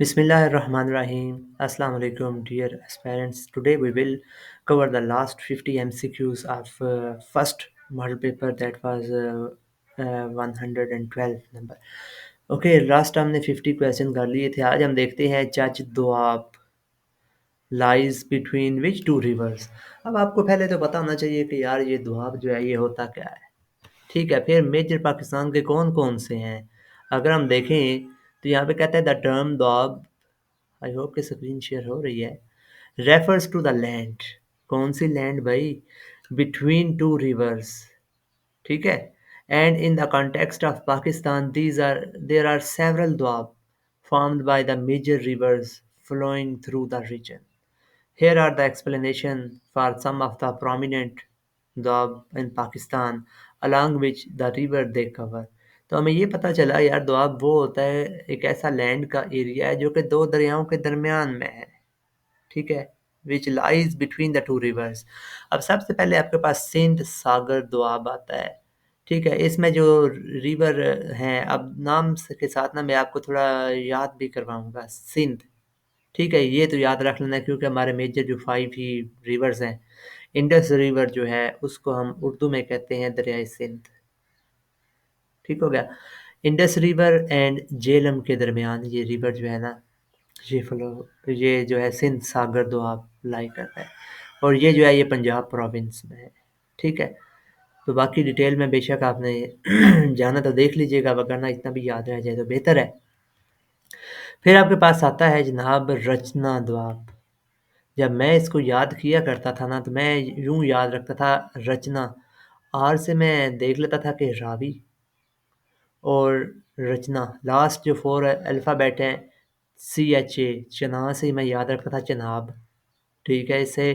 Bismillahirrahmanirrahim. Assalamu alaikum, dear aspirants. Today we will cover the last 50 MCQs of first model paper that was 112 number. Okay, last हमने 50 question कर लिए थे. आज हम देखते हैं जज Doab lies between which two rivers. अब आपको पहले तो पता होना चाहिए कि यार ये दोआब जो है ये होता क्या है. ठीक है, फिर मेजर पाकिस्तान के कौन कौन से हैं. अगर हम देखें तो यहाँ पे कहता है the term doab. I hope कि स्क्रीन शेयर हो रही है. Refers to the land. कौन सी लैंड भाई. Between two rivers. ठीक है. And in the context of Pakistan these are there are several doab formed by the major rivers flowing through the region. Here are the explanation for some of the prominent doab in Pakistan along which the river they cover. तो हमें ये पता चला यार दोआब वो होता है एक ऐसा लैंड का एरिया है जो कि दो दरियाओं के दरमियान में है. ठीक है. Which lies between the two rivers. अब सबसे पहले आपके पास सिंध सागर दोआब आता है. ठीक है. इसमें जो रिवर हैं अब नाम के साथ ना मैं आपको थोड़ा याद भी करवाऊंगा. सिंध. ठीक है. ये तो याद रख लेना क्योंकि हमारे मेजर जो 5 ही रिवर्स हैं. इंडस रिवर जो है उसको हम उर्दू में कहते हैं दरियाए सिंध. ठीक हो गया. इंडस रिवर एंड झेलम के दरमियान ये रिवर जो है ना ये फ्लो ये जो है सिंध सागर दोआब लाई करता है. और ये जो है ये पंजाब प्रोविंस में है. ठीक है. तो बाकी डिटेल में बेशक आपने जाना तो देख लीजिएगा वरना इतना भी याद रह जाए तो बेहतर है. फिर आपके पास आता है जनाब रचना दोआब. जब मैं इसको याद किया करता था ना तो मैं यूं याद रखता था रचना. आर से मैं देख लेता था कि रावी और रचना लास्ट जो 4 अल्फ़ाबेट हैं CHA चना से मैं याद रखता था चनाब. ठीक है. इससे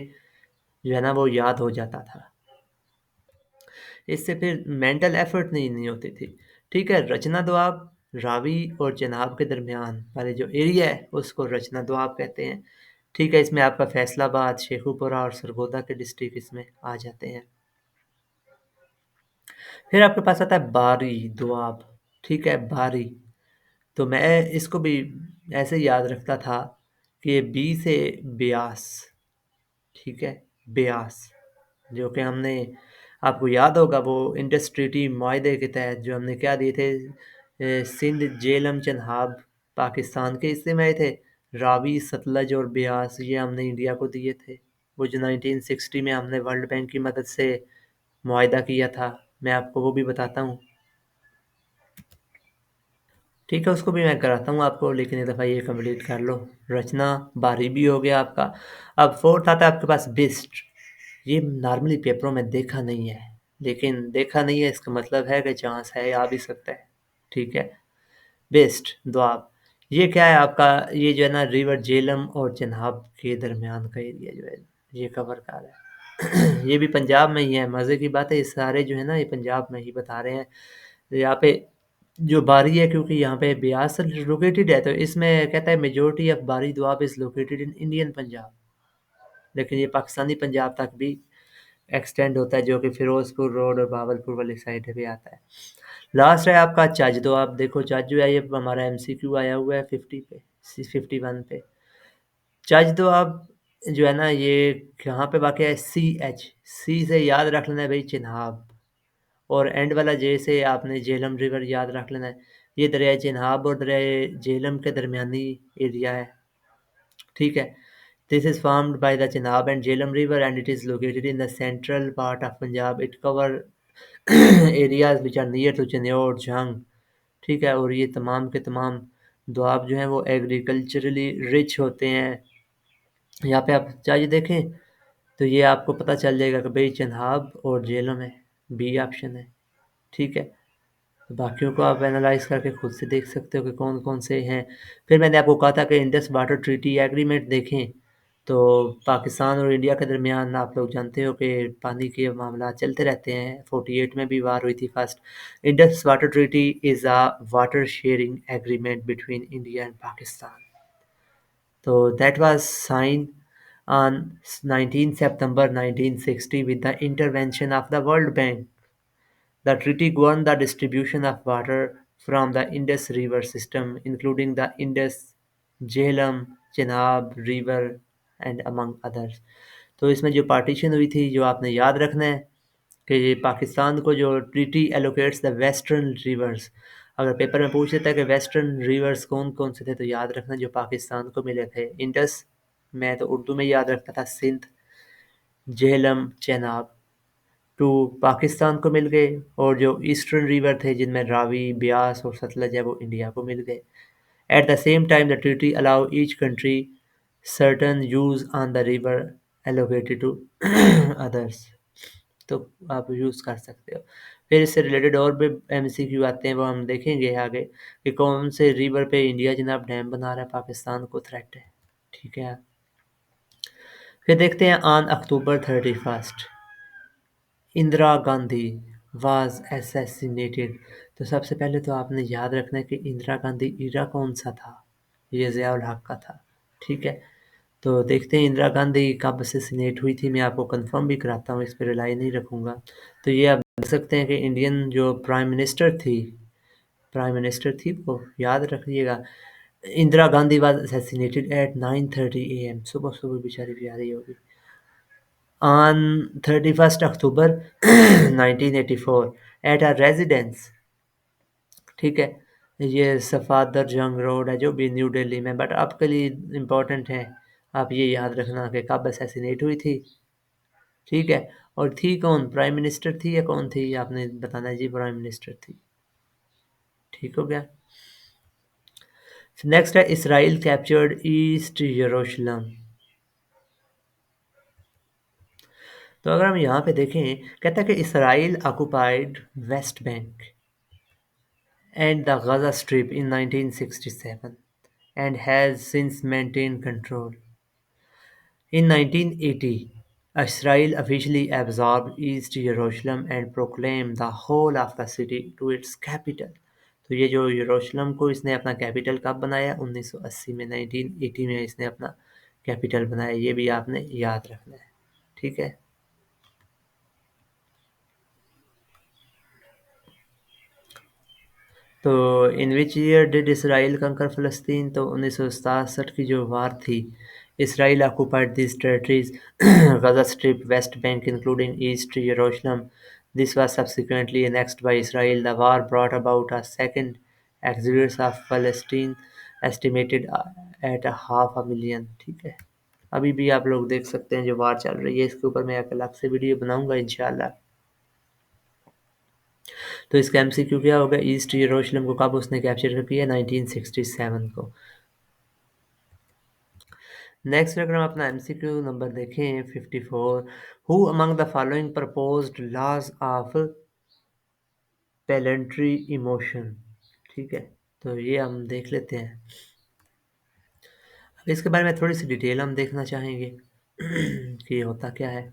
जो है ना वो याद हो जाता था. इससे फिर मेंटल एफर्ट नहीं होती थी. ठीक है. रचना दोआब रावी और चनाब के दरमियान वाले जो एरिया है उसको रचना दोआब कहते हैं. ठीक है. इसमें आपका फैसलाबाद शेखुपुरा और सरगोदा के डिस्ट्रिक्ट इसमें आ जाते हैं. फिर आपके पास आता है बारी दोआब. ठीक है. बारी. तो मैं इसको भी ऐसे याद रखता था कि बी से ब्यास. ठीक है. ब्यास जो कि हमने आपको याद होगा वो इंडस ट्रीटी माहदे के तहत जो हमने क्या दिए थे. सिंध झेलम चनाब पाकिस्तान के हिस्से में आए थे. रावी सतलज और ब्यास ये हमने इंडिया को दिए थे. वो जो 1960 में हमने वर्ल्ड बैंक की मदद से मुआहदा किया था. मैं आपको वो भी बताता हूँ. ठीक है. उसको भी मैं कराता हूँ आपको लेकिन एक दफ़ा ये कंप्लीट कर लो. रचना बारी भी हो गया आपका. अब फोर्थ आता है आपके पास बिस्ट. ये नॉर्मली पेपरों में देखा नहीं है लेकिन देखा नहीं है इसका मतलब है कि चांस है आ भी सकता है. ठीक है. बेस्ट दोआब. ये क्या है आपका ये जो है ना रिवर झेलम और चनाब के दरमियान का एरिया जो है ये कवर कर रहा है. ये भी पंजाब में ही है. मज़े की बात है ये सारे जो है ना ये पंजाब में ही बता रहे हैं. यहाँ पे जो बारी है क्योंकि यहाँ पे ब्यास लोकेटेड है तो इसमें कहता है मेजोरिटी ऑफ बारी Doab is located in Indian Punjab. लेकिन ये पाकिस्तानी पंजाब तक भी एक्सटेंड होता है जो कि फिरोजपुर रोड और भावलपुर वाली साइड भी आता है. लास्ट है आपका चज दो. आप देखो चज जो है ये हमारा MCQ आया हुआ है 50 पे 51 पे. चज दो आप जो है ना ये कहाँ पे वाक़ है. CH सी से याद रख लेना है भाई चिनाब. और एंड वाला जे से आपने झेलम रिवर याद रख लेना है. ये दरिया चिनाब और दरिया झेलम के दरमियानी एरिया है. ठीक है. This is formed by the Chenab and Jhelum river and it is located in the central part of Punjab. It cover areas which are near to Chennai Jhang. ठीक है. और ये तमाम के तमाम दोआब जो हैं वो एग्रीकल्चरली रिच होते हैं. यहाँ पे आप चाहिए देखें तो ये आपको पता चल जाएगा कि भाई चनाब और झेलम है. बी ऑप्शन है. ठीक है. तो बाकियों को आप एनालाइज करके खुद से देख सकते हो कि कौन कौन से हैं. फिर मैंने आपको कहा था कि इंडस वाटर ट्रीटी एग्रीमेंट देखें. तो पाकिस्तान और इंडिया के दरमियान आप लोग जानते हो कि पानी के मामला चलते रहते हैं. 48 में भी वार हुई थी first. Indus Water Treaty is a water sharing agreement between India and Pakistan. तो that was sign on 19 September 1960 with the intervention of the World Bank. The treaty governed the distribution of water from the Indus River system, including the Indus Jhelum, Chenab river and among others. तो इसमें जो partition हुई थी, जो आपने याद रखना है कि पाकिस्तान को जो treaty allocates the western rivers, अगर पेपर में पूछ लेता है कि वेस्टर्न रिवर्स कौन कौन से थे, तो याद रखना जो पाकिस्तान को मिले थे, इंडस, मैं तो उर्दू में याद रखता था सिंध, झेलम, चेनाब, टू पाकिस्तान को मिल गए। और जो ईस्टर्न रिवर थे जिनमें रावी, ब्यास और सतलज है, वो इंडिया को मिल गए। At the same time the treaty allow each country certain use on the river allocated to others. तो आप यूज़ कर सकते हो। फिर इससे रिलेटेड और भी एमसीक्यू आते हैं, वो हम देखेंगे आगे कि कौन से रिवर पे इंडिया जनाब डैम बना रहा है, पाकिस्तान को थ्रेट है। ठीक है। फिर देखते हैं on October 31 Indira Gandhi was assassinated. तो सबसे पहले तो आपने याद रखना है कि इंदिरा गांधी ईरा कौन सा था, ये ज़िया उल हक का था। ठीक है। तो देखते हैं इंदिरा गांधी कब असैसिनेट हुई थी, मैं आपको कंफर्म भी कराता हूँ, इस पर रिलाई नहीं रखूँगा। तो ये आप देख सकते हैं कि इंडियन जो प्राइम मिनिस्टर थी वो याद रखिएगा। Indira Gandhi was assassinated at 9:30 AM, सुबह सुबह बेचारी प्यारी होगी, on 31 October 1984 at a residence. ठीक है। ये सफादर जंग रोड है जो भी न्यू दिल्ली में, बट आपके लिए इम्पोर्टेंट है, आप ये याद रखना कि कब असैसिनेट हुई थी। ठीक है। और थी कौन, प्राइम मिनिस्टर थी या कौन थी, आपने बताना है जी, प्राइम मिनिस्टर थी। ठीक हो गया। नेक्स्ट है इसराइल कैप्चर्ड ईस्ट यरूशलेम। तो अगर हम यहाँ पे देखें, कहता है कि Israel occupied West Bank and the Gaza Strip in 1967 and has since maintained control. In 1980, Israel officially absorbed East Jerusalem and proclaimed the whole of the city to its capital. तो ये जो यरूशलेम को इसने अपना कैपिटल कब बनाया, 1980 में, 1980 में इसने अपना कैपिटल बनाया, ये भी आपने याद रखना है। ठीक है। तो in which year did Israel conquer Palestine, तो 1967 की जो वार थी, Israel occupied this territories Gaza Strip, West Bank including East Jerusalem, this was subsequently annexed by Israel. The war brought about a second exodus of Palestine estimated at a 500,000। ठीक है। अभी भी आप लोग देख सकते हैं जो वार चल रही है, इसके ऊपर मैं एक अलग से वीडियो बनाऊंगा इंशाल्लाह। तो इसका एमसीक्यू क्या होगा, ईस्ट यरूशलेम को कब उसने कैप्चर किया, 1967 को। नेक्स्ट अगर हम अपना एमसीक्यू नंबर देखें 54, who among the following proposed laws of planetary motion. ठीक है। तो ये हम देख लेते हैं, अब इसके बारे में थोड़ी सी डिटेल हम देखना चाहेंगे कि होता क्या है।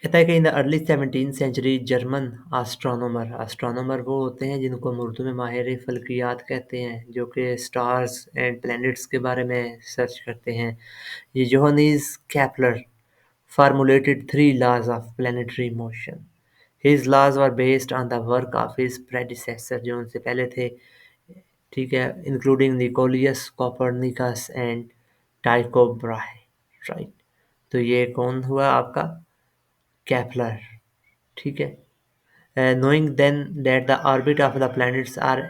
कहता है कि in the early 17th century German astronomer वो होते हैं जिनको हम उर्दू में माहिर फल्कियात कहते हैं, जो कि स्टार्स एंड प्लैनेट्स के बारे में सर्च करते हैं। ये Johannes Kepler formulated three laws of planetary motion. His laws were based on the work of his predecessor, जो उनसे पहले थे। ठीक है, including Nicolaus Copernicus and Tycho Brahe. Right. तो ये कौन हुआ आपका, कैपलर। ठीक है। Knowing then that the orbit of the planets are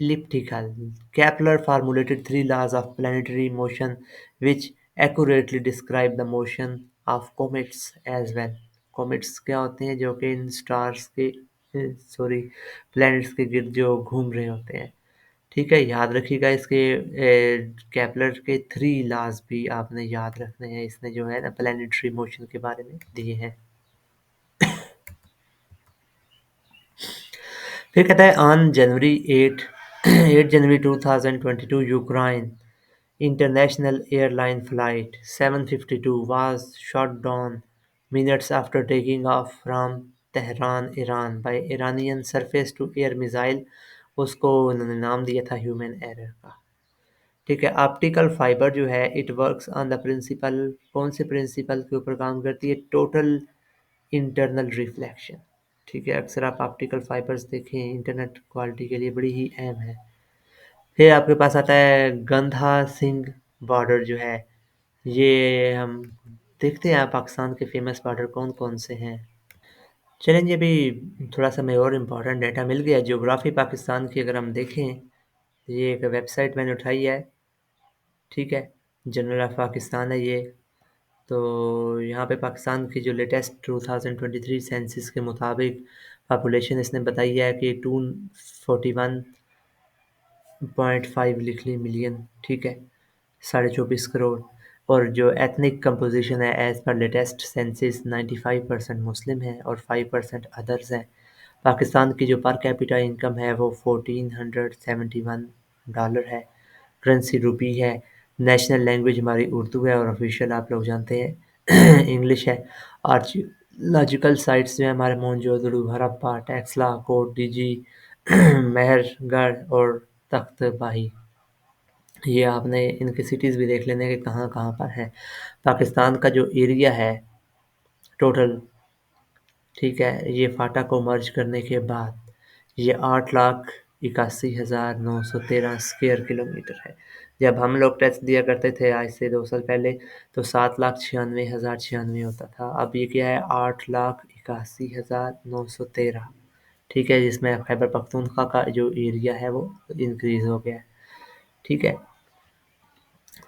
elliptical, Kepler formulated three laws of planetary motion which accurately describe the motion of comets as well. Comets क्या होते हैं, जो कि इन स्टार्स के, सॉरी, प्लैनेट्स के गिर्द जो घूम रहे होते हैं। ठीक है, याद रखिएगा इसके केपलर के थ्री लॉज भी आपने याद रखने हैं, इसने जो है ना प्लैनेटरी मोशन के बारे में दिए हैं। फिर कहता है on January 8 January 2022 Ukraine International Airline flight 752 was shot down minutes after taking off from Tehran Iran by Iranian surface to air missile. उसको उन्होंने नाम दिया था ह्यूमन एरर का। ठीक है। ऑप्टिकल फाइबर जो है, it works on the principle, कौन से प्रिंसिपल के ऊपर काम करती है, टोटल इंटरनल रिफ्लेक्शन। ठीक है। अक्सर आप ऑप्टिकल फाइबर्स देखें, इंटरनेट क्वालिटी के लिए बड़ी ही अहम है। फिर आपके पास आता है गंधा सिंह बॉर्डर जो है, ये हम देखते हैं पाकिस्तान के फेमस बॉर्डर कौन-कौन से हैं। चलेंगे अभी थोड़ा-सा हमें और इम्पोर्टेंट डाटा मिल गया ज्योग्राफ़ी पाकिस्तान की अगर हम देखें, ये एक वेबसाइट मैंने उठाई है, ठीक है? जनरल ऑफ़ पाकिस्तान है ये। तो यहाँ पे पाकिस्तान की जो लेटेस्ट 2023 सेंसस के मुताबिक पॉपुलेशन इसने बताई है कि 241.5 लिख ली मिलियन, ठीक है? 24.5 करोड़। और जो एथनिक कंपोजिशन है एज़ पर लेटेस्ट सेंसस 95% मुस्लिम है और 5% अदर्स हैं। पाकिस्तान की जो पर कैपिटा इनकम है वो $1471 है। करेंसी रुपी है। नेशनल लैंग्वेज हमारी उर्दू है और ऑफिशियल आप लोग जानते हैं इंग्लिश है। आर्कियोलॉजिकल साइट्स जो है हमारे मोहनजोदड़ो, हड़प्पा, टेक्सला, कोट डीजी, मेहरगढ़ और तख्त बाही। ये आपने इनकी सिटीज़ भी देख लेने कि कहाँ-कहाँ पर है। पाकिस्तान का जो एरिया है टोटल, ठीक है, ये फाटा को मर्ज करने के बाद ये 8,81,913 स्क्वायर किलोमीटर है। जब हम लोग टेस्ट दिया करते थे आज से 2 साल पहले तो 7,96,096 होता था। अब ये क्या है 8,81,913, ठीक है, जिसमें खैबर पख्तूनख्वा का जो एरिया है वो इंक्रीज़ हो गया है, ठीक है।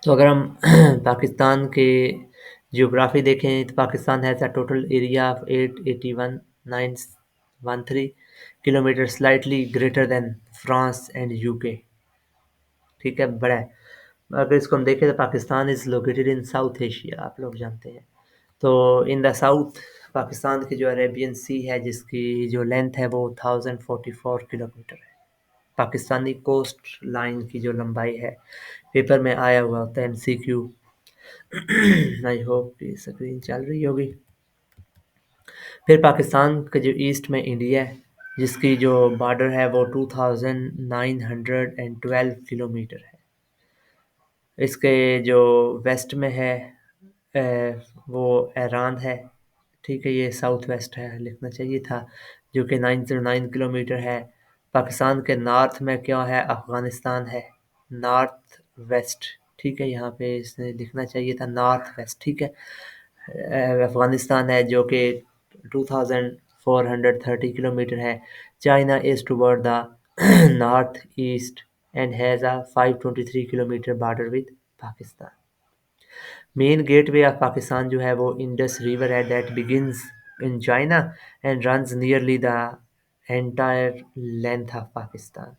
तो अगर हम पाकिस्तान के ज्योग्राफी देखें तो Pakistan has a total area of 881,913 kilometre slightly greater than France and UK, ठीक है, बड़ा है। अगर इसको हम देखें तो Pakistan is located in south Asia, आप लोग जानते हैं। तो इन द साउथ पाकिस्तान की जो अरेबियन सी है जिसकी जो लेंथ है वो 1044 किलोमीटर है। पाकिस्तानी कोस्ट लाइन की जो लंबाई है, पेपर में आया हुआ होता है एमसीक्यू। आई होप कि स्क्रीन चल रही होगी। फिर पाकिस्तान के जो ईस्ट में इंडिया है जिसकी जो बॉर्डर है वो 2912 किलोमीटर है। इसके जो वेस्ट में है वो ईरान है, ठीक है, ये साउथ वेस्ट है लिखना चाहिए था, जो कि 909 किलोमीटर है। पाकिस्तान के नॉर्थ में क्या है अफ़गानिस्तान है, नॉर्थ वेस्ट, ठीक है, यहाँ पे इसने लिखना चाहिए था नॉर्थ वेस्ट, ठीक है। अफ़गानिस्तान है जो कि 2430 किलोमीटर है। China is toward the north east and has a 523 kilometre border with Pakistan. Main gateway of Pakistan जो है वो इंडस रिवर है that begins in China and runs nearly the entire length of Pakistan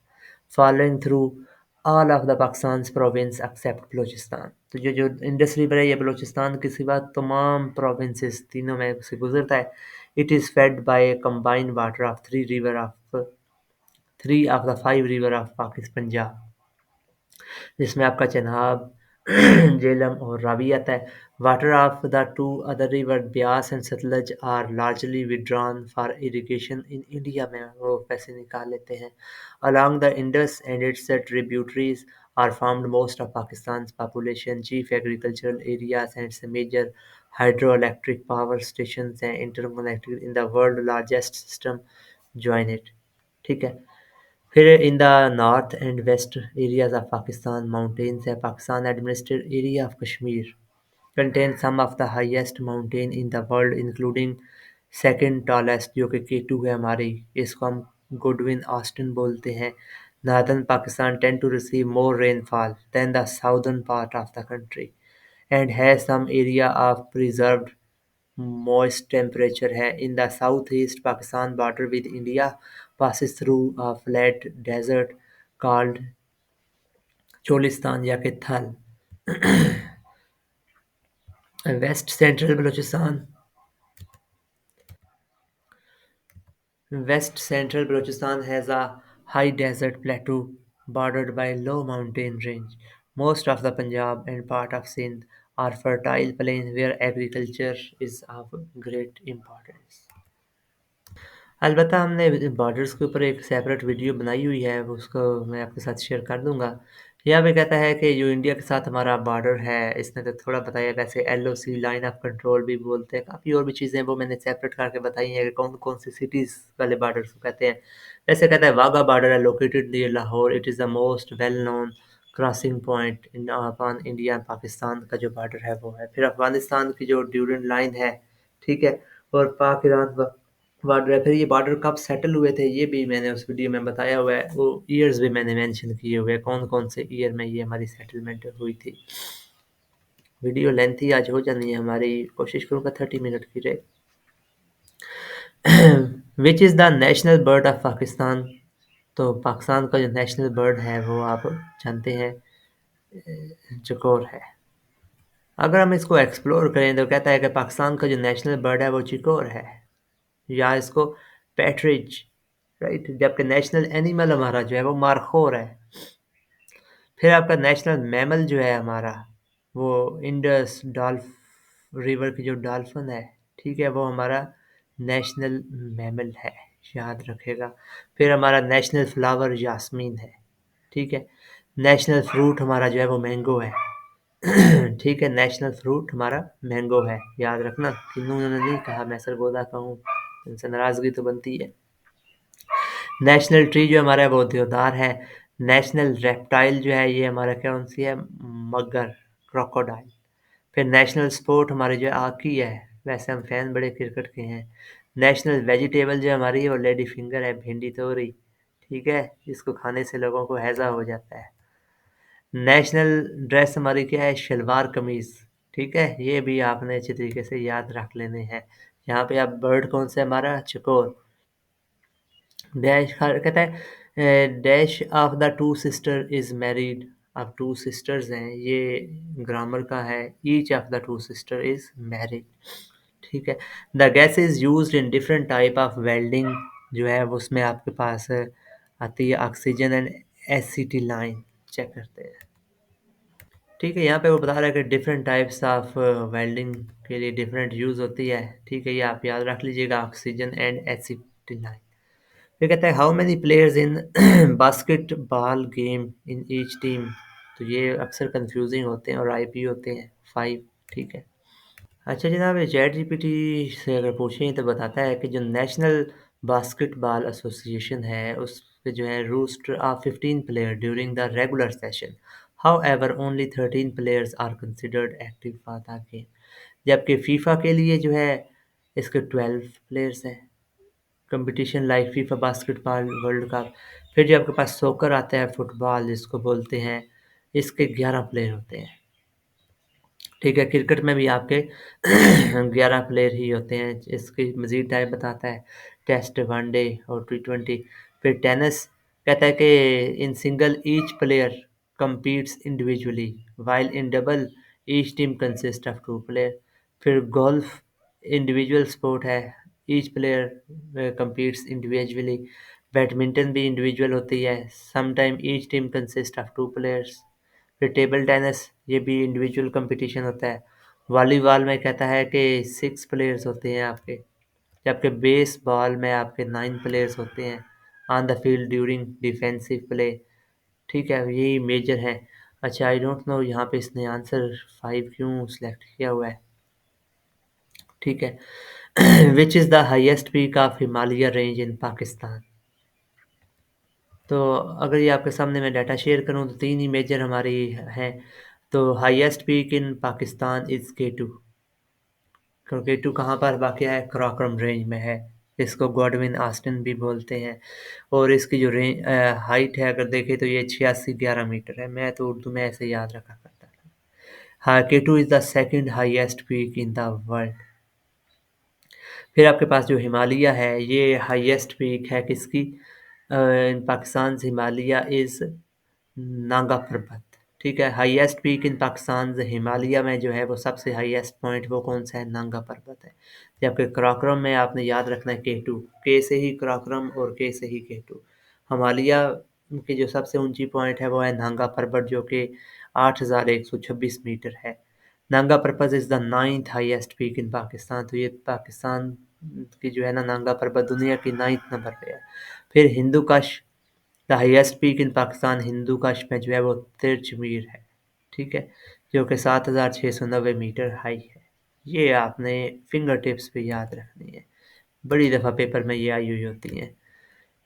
following through all of the Pakistan province except Balochistan. तो ये जो Indus river है ये बलूचिस्तान के सिवा तमाम प्रोविंसेस तीनों में से गुजरता है। It is fed by combined water of three of the five river of Pakistan Punjab, जिसमें आपका चेनाब झेलम और रावी आता है। Water of the two other river Beas and Sutlej are largely withdrawn for irrigation in India में वो पैसे निकाल लेते हैं। Along the Indus and its tributaries are formed most of Pakistan's population, chief agricultural areas and its major hydroelectric power stations and interconnected in the world largest system join it, ठीक है। फिर in the north and west areas of Pakistan mountains है। Pakistan administrated area of Kashmir contain some of the highest mountain in the world including second tallest जो कि केटू है हमारी, इसको हम गुडविन ऑस्टिन बोलते हैं। Northern Pakistan tend to receive more rainfall than the southern part of the country and has some area of preserved moist temperature है। In the southeast, Pakistan border with India passes through a flat desert called Cholistan या कि थल। West Central Balochistan West Central Balochistan has a high desert plateau bordered by low mountain range. Most of the Punjab and part of Sindh are fertile plains where agriculture is of great importance. अलबत्ता हमने borders के ऊपर एक separate video बनाई हुई है, वो उसको मैं आपके साथ शेयर कर दूँगा। यहाँ पे कहता है कि जो इंडिया के साथ हमारा बॉर्डर है, इसने तो थोड़ा बताया, वैसे एलओसी लाइन ऑफ कंट्रोल भी बोलते हैं, काफ़ी और भी चीज़ें हैं वो मैंने सेपरेट करके बताई हैं कि कौन कौन सी सिटीज़ वाले बॉर्डर को कहते हैं। वैसे कहता है वाघा बॉर्डर है located near Lahore, it is the most well known crossing point in upon India and Pakistan का जो बॉर्डर है वो है। फिर अफगानिस्तान की जो ड्यूरन लाइन है, ठीक है, और पाक ईरान बॉर्डर है। फिर ये बॉर्डर कब सेटल हुए थे ये भी मैंने उस वीडियो में बताया हुआ है, वो ईयर्स भी मैंने मेंशन किए हुए हैं कौन कौन से ईयर में ये हमारी सेटलमेंट हुई थी। वीडियो लेंथी आज हो जानी है हमारी, कोशिश करूँगा 30 मिनट की रहे। Which is the national bird of Pakistan. तो पाकिस्तान का जो नेशनल बर्ड है वो आप जानते हैं चकोर है। अगर हम इसको एक्सप्लोर करें तो कहता है कि पाकिस्तान का जो नेशनल बर्ड है वो चिकोर है, या इसको पैट्रिज, राइट। जबकि नेशनल एनिमल हमारा जो है वो मारखोर है। फिर आपका नेशनल मैमल जो है हमारा वो इंडस डॉल्फ रिवर की जो डॉल्फिन है, ठीक है, वो हमारा नेशनल मैमल है, याद रखेगा। फिर हमारा नेशनल फ्लावर जास्मीन है, ठीक है। नेशनल फ्रूट हमारा जो है वो मैंगो है। ठीक है, नेशनल फ्रूट हमारा मैंगो है, याद रखना। किन्नू ने नहीं कहा, मैं सरगोदा का हूँ, इनसे नाराज़गी तो बनती है। नेशनल ट्री जो हमारा है वो देवदार है। नेशनल रेप्टाइल जो है ये हमारा कौन सी है, मगर, क्रोकोडाइल। फिर नेशनल स्पोर्ट हमारी जो हॉकी है, वैसे हम फैन बड़े क्रिकेट के हैं। नेशनल वेजिटेबल जो हमारी है वो लेडी फिंगर है, भिंडी तोरी, ठीक है, जिसको खाने से लोगों को हैज़ा हो जाता है। नेशनल ड्रेस हमारी क्या है, शलवार कमीज़, ठीक है, ये भी आपने अच्छी तरीके से याद रख लेने हैं। यहाँ पे आप बर्ड कौन सा है हमारा, चकोर। डैश कहता है dash of the to sister is married. अब टू सिस्टर्स हैं, ये ग्रामर का है। Each of the to sister is married, ठीक है। The gas is used in different type of welding, जो है वो उसमें आपके पास आती है ऑक्सीजन एंड एसिटिलाइन। चेक करते हैं, ठीक है। यहाँ पे वो बता रहा है कि डिफरेंट टाइप्स ऑफ वेल्डिंग के लिए डिफरेंट यूज़ होती है, ठीक है, ये आप याद रख लीजिएगा, ऑक्सीजन एंड एसिटिलाइन। फिर कहता है how many players in basketball game in each team. तो ये अक्सर कंफ्यूजिंग होते हैं और आईपी होते हैं 5, ठीक है। अच्छा जनाब, ये चैट जीपीटी से अगर पूछें तो बताता है कि जो नेशनल बास्केटबॉल एसोसिएशन है उस पे जो है roster of 15 player during the regular session, however only 13 players are considered active for the game. जबकि फीफा के लिए जो है इसके 12 प्लेयर्स हैं, competition like FIFA basketball world cup. फिर जो आपके पास सोकर आता है, फुटबॉल जिसको बोलते हैं, इसके 11 प्लेयर होते हैं, ठीक है। क्रिकेट में भी आपके 11 प्लेयर ही होते हैं। इसकी मज़ीद टाइप बताता है, टेस्ट, वनडे और टी20। फिर टेनिस कहता है कि in single each player competes individually, while in double each team consist of 2 player. फिर गोल्फ इंडिविजुअल स्पोर्ट है, each player competes individually. Badminton भी इंडिविजुअल होती है, sometime each team consist of 2 players. फिर टेबल टेनिस, ये भी individual competition होता है। वॉलीबॉल में कहता है कि 6 प्लेयर्स होते हैं आपके, जबकि बेसबॉल में आपके 9 प्लेयर्स होते हैं on the field during defensive play, ठीक है, यही मेजर है। अच्छा आई डोंट नो यहाँ पे इसने आंसर 5 क्यों सिलेक्ट किया हुआ है, ठीक है। Which is the highest peak of Himalaya range इन पाकिस्तान। तो अगर ये आपके सामने मैं डाटा शेयर करूँ तो 3 ही मेजर हमारी हैं। तो highest peak in Pakistan is K2। K2 कहाँ पर वाक़या है, कराकोरम रेंज में है। इसको गॉडविन ऑस्टिन भी बोलते हैं। और इसकी जो हाइट है अगर देखें तो ये 8611 मीटर है। मैं तो उर्दू में ऐसे याद रखा करता था। हाँ, K2 is the second highest peak in the world. फिर आपके पास जो हिमालय है ये हाईएस्ट पीक है किसकी, इन पाकिस्तान से हिमालय इज़ नागा पर्वत, ठीक है। Highest peak in Pakistan Himalaya में जो है वो सबसे हाईएस्ट पॉइंट वो कौन सा है, नागा पर्वत है। जबकि कराकोरम में आपने याद रखना है K2, के से ही कराकोरम और के से ही K2। हिमालय की जो सबसे ऊंची पॉइंट है वो है नागा पर्वत, जो कि 8126 मीटर है। नागा पर्वत is the 9th highest peak in Pakistan. तो ये पाकिस्तान की जो है ना नागा पर्वत दुनिया की 9th नंबर पे है। फिर हिंदू कश the highest peak in Pakistan Hindu कश में जो है वो तिरचमीर है, ठीक है, जो कि 7,690 मीटर हाई है। ये आपने फिंगर टिप्स पे याद रखनी है, बड़ी दफ़ा पेपर में ये आई हुई होती हैं।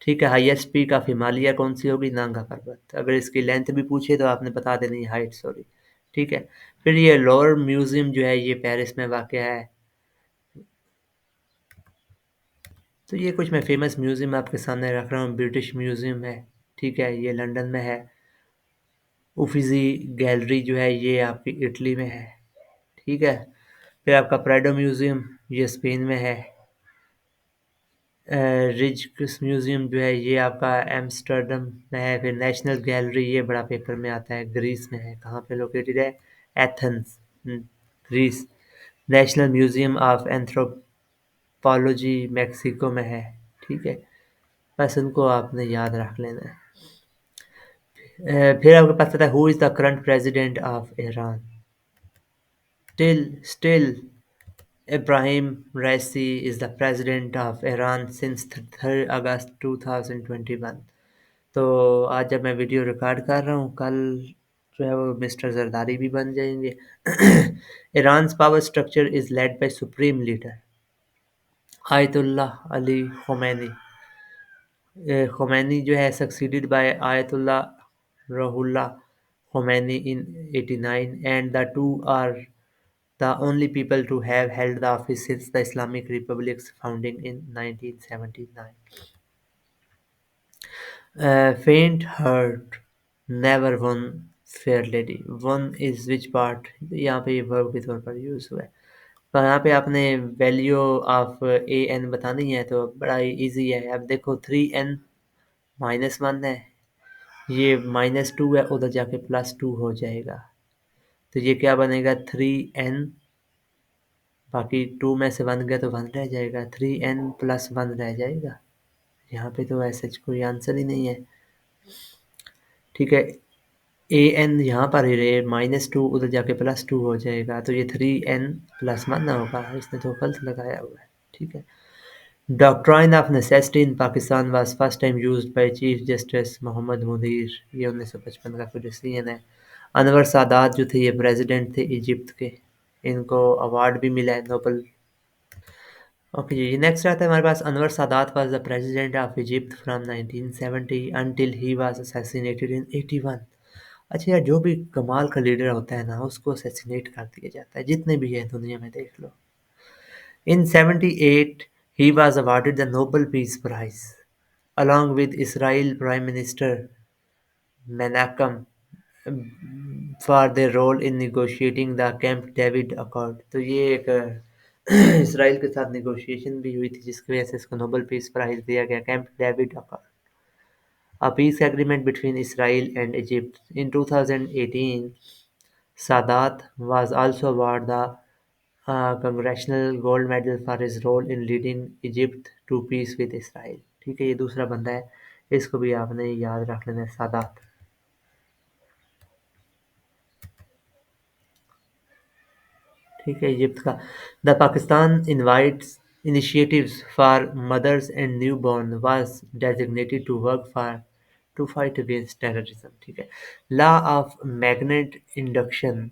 ठीक है, हाईएस्ट पीक ऑफ हिमालय कौन सी होगी? नांगा पर्वत। अगर इसकी लेंथ भी पूछे तो आपने बता देनी है, हाइट सॉरी। ठीक है, फिर ये लोअर म्यूजियम जो है ये पेरिस में वाक़ है। तो ये कुछ मैं फेमस म्यूजियम आपके सामने रख रहा हूँ। ब्रिटिश म्यूजियम है, ठीक है, ये लंदन में है। उफिजी गैलरी जो है ये आपकी इटली में है, ठीक है। फिर आपका प्राडो म्यूजियम ये स्पेन में है। रिज म्यूजियम जो है ये आपका एम्स्टर्डम में है। फिर नेशनल गैलरी ये बड़ा पेपर में आता है, ग्रीस में है। कहाँ पे लोकेटेड है? Athens, Greece. National museum of anthropology Mexico में है, ठीक है। बस उनको आपने याद रख लेना है। फिर आपके पास आता है who is the current president of Iran? Still, Ebrahim Raisi is the president of Iran since 3rd August 2021। तो आज जब मैं वीडियो रिकॉर्ड कर रहा हूँ, कल जो है वो मिस्टर जरदारी भी बन जाएंगे। Iran power structure is led by supreme leader Ayatollah Ali Khomeini. Khomeini जो है succeeded by Ayatollah Ruhollah Khomeini in 89 and the two are the only people to have held the office since the Islamic Republic's founding in 1979। Faint heart never won fair lady। Won is which part? यहाँ पे ये verb के तौर पर use हुआ है। तो यहाँ पे आपने वैल्यू ऑफ ए एन बतानी है, तो बड़ा ही ईजी है। अब देखो 3n -1 है, ये -2 है, उधर जाके +2 हो जाएगा। तो ये क्या बनेगा? 3n, बाकी 2 में से 1 गया तो 1 रह जाएगा, 3n+1 रह जाएगा। यहाँ पे तो ऐसा कोई आंसर ही नहीं है, ठीक है। ए एन यहाँ पर ही रहे, -2 उधर जाके +2 हो जाएगा, तो ये 3n+1 होगा। इसने तो गलत लगाया हुआ है, ठीक है। Doctrine of necessity in Pakistan was first time used by chief justice Mohammad Munir. ये 1955 का कोई डिसीजन है। अनवर सादात जो थे ये प्रेसिडेंट थे इजिप्ट के, इनको अवार्ड भी मिला है नोबल। ओके जी, नेक्स्ट आता है हमारे पास। Anwar Sadat was the president of Egypt from 1970 until he was assassinated in 81। अच्छा यार, जो भी कमाल का लीडर होता है ना, उसको असैसिनेट कर दिया जाता है, जितने भी है दुनिया में देख लो। In 78, he was awarded the Nobel Peace Prize, along with Israel Prime Minister Menachem, for their role in negotiating the Camp David Accord। तो ये एक इसराइल के साथ नेगोशिएशन भी हुई थी, जिसकी वजह से इसको नोबेल पीस प्राइज दिया गया, camp David accord, a peace agreement between Israel and Egypt। In 2018, Sadat was also awarded the Congressional Gold Medal for his role in leading Egypt to peace with Israel। ठीक है, ये दूसरा बंदा है, इसको भी आपने याद रख लेना है, सादात। ठीक है, इजिप्ट का। The Pakistan invites initiatives for mothers and new born was designated to work for to fight against terrorism. ठीक है, लॉ ऑफ मैग्नेट इंडक्शन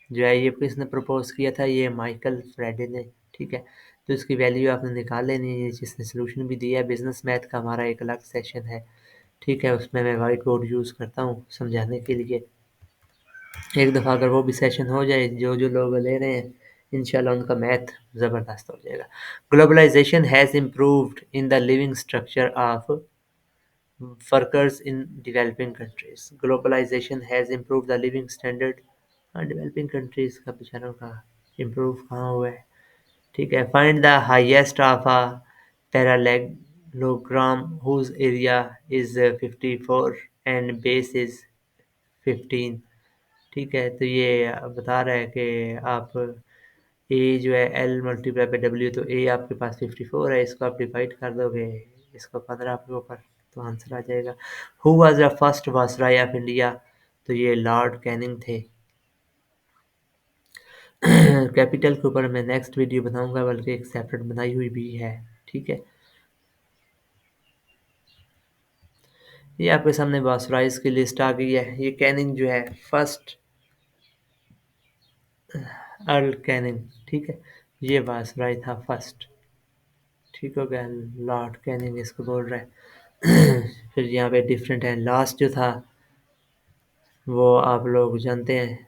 जो है ये किसने प्रपोज किया था? ये माइकल फ्रेडे ने। ठीक है, तो इसकी वैल्यू आपने निकाल लेनी है, जिसने सोल्यूशन भी दिया है। बिजनेस मैथ का हमारा एक अलग सेशन है, ठीक है, उसमें मैं वाइट बोर्ड यूज़ करता हूँ समझाने के लिए। एक दफ़ा अगर वो भी सेशन हो जाए, जो जो लोग ले रहे हैं, इंशाल्लाह उनका मैथ ज़बरदस्त हो जाएगा। Globalisation has improved in the living structure of workers in developing countries. Globalisation has improve the living standard. हाँ, डेवलपिंग कंट्रीज का बेचारों का इम्प्रूव कहाँ हुआ है? ठीक है, find the highest of a parallelogram whose area is 54 and base is 15। ठीक है, तो ये बता रहा है कि आप ए जो है एल मल्टीप्लाई बाई डब्ल्यू, तो ए आपके पास 54 है, इसको आप डिवाइड कर दोगे, इसको 15 आपके ऊपर, तो आंसर आ जाएगा। Who was the first viceroy of India? तो ये लॉर्ड कैनिंग थे। कैपिटल के ऊपर मैं नेक्स्ट वीडियो बनाऊंगा, बल्कि एक सेपरेट बनाई हुई भी है, ठीक है। ये आपके सामने वायसरायज़ की लिस्ट आ गई है। ये कैनिंग जो है फर्स्ट अर्ल कैनिंग, ठीक है? ये वायसराय था फर्स्ट, ठीक हो गया? लॉर्ड कैनिंग इसको बोल रहा है। फिर यहाँ पे डिफरेंट है। लास्ट जो था वो आप लोग जानते हैं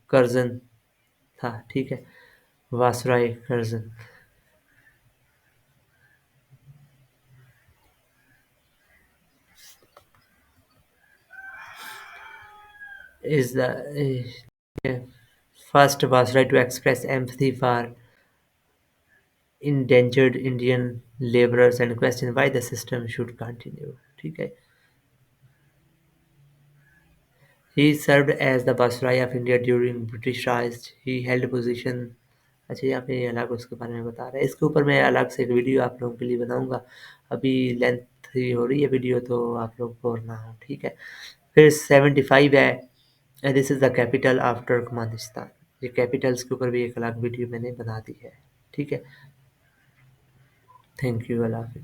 कर्जन था, ठीक है? Viceroy Curzon. is the first Viceroy to express empathy for endangered Indian laborers and question why the system should continue. ठीक है. He served as the Viceroy of India during British Raj. He held position. अच्छा यहाँ पे अलग उसके बारे में बता रहा है। इसके ऊपर मैं अलग से एक वीडियो आप लोगों के लिए बनाऊंगा। अभी लेंथ हो रही है वीडियो तो आप लोग बोर ना हो, ठीक है? फिर 75 है। This is the capital of Turkmenistan. ये कैपिटल्स के ऊपर भी एक अलग वीडियो मैंने बना दी है, ठीक है? थैंक यू, अल्लाह हाफिज़।